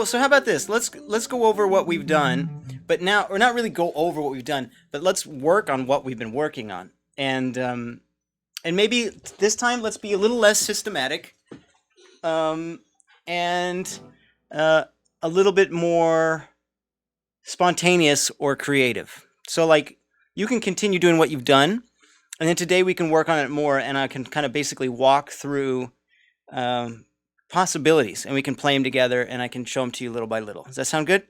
Cool. So how about this? Let's go over what we've done, but now, or not really go over what we've done, but let's work on what we've been working on, and maybe this time let's be a little less systematic, and a little bit more spontaneous or creative. So like you can continue doing what you've done, and then today we can work on it more, and I can kind of basically walk through possibilities, and we can play them together, and I can show them to you little by little. Does that sound good?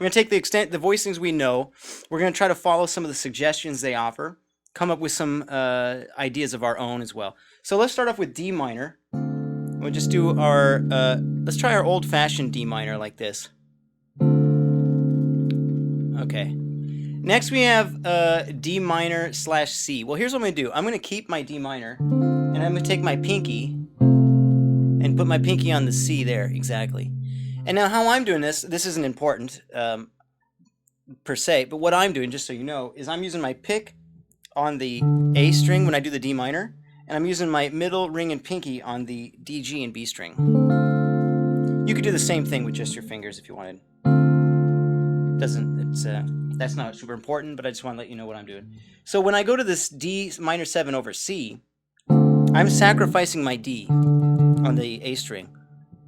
We're going to take the voicings we know. We're going to try to follow some of the suggestions they offer, come up with some ideas of our own as well. So let's start off with D minor. We'll just do our, let's try our old-fashioned D minor like this. Okay. Next we have D minor / C. Well, here's what I'm going to do. I'm going to keep my D minor, and I'm going to take my pinky and put my pinky on the C there, exactly. And now how I'm doing this isn't important per se, but what I'm doing, just so you know, is I'm using my pick on the A string when I do the D minor, and I'm using my middle ring and pinky on the D, G, and B string. You could do the same thing with just your fingers if you wanted. That's not super important, but I just want to let you know what I'm doing. So when I go to this D minor 7 over C, I'm sacrificing my D on the A string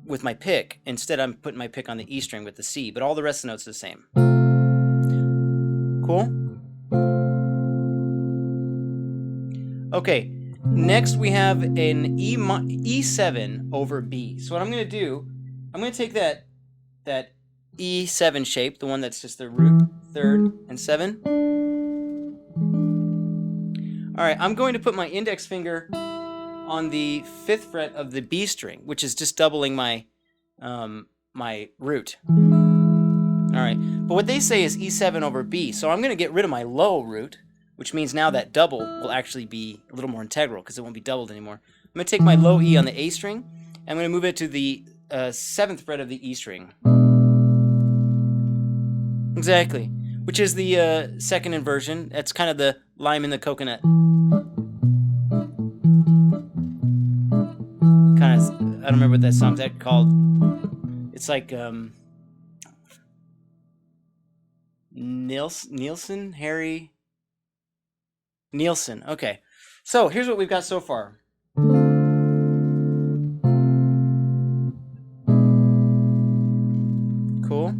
with my pick. Instead, I'm putting my pick on the E string with the C, but all the rest of the notes are the same. Cool? Okay, next we have an E7 over B. So what I'm going to do, I'm going to take that E7 shape, the one that's just the root, third, and 7. All right, I'm going to put my index finger on the 5th fret of the B string, which is just doubling my my root. All right, but what they say is E7 over B, so I'm going to get rid of my low root, which means now that double will actually be a little more integral because it won't be doubled anymore. I'm going to take my low E on the A string, and I'm going to move it to the 7th fret of the E string. Exactly, which is the second inversion. That's kind of the lime in the coconut. Kind of, I don't remember what that song's called. It's like Nielsen, Harry Nielsen. Okay, so here's what we've got so far. Cool.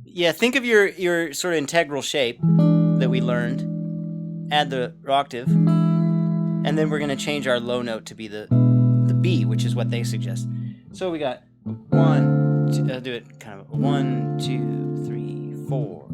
Yeah, think of your sort of integral shape that we learned. Add the octave, and then we're going to change our low note to be the B, which is what they suggest. So we got 1, 2, I'll do it kind of 1, 2, 3, 4,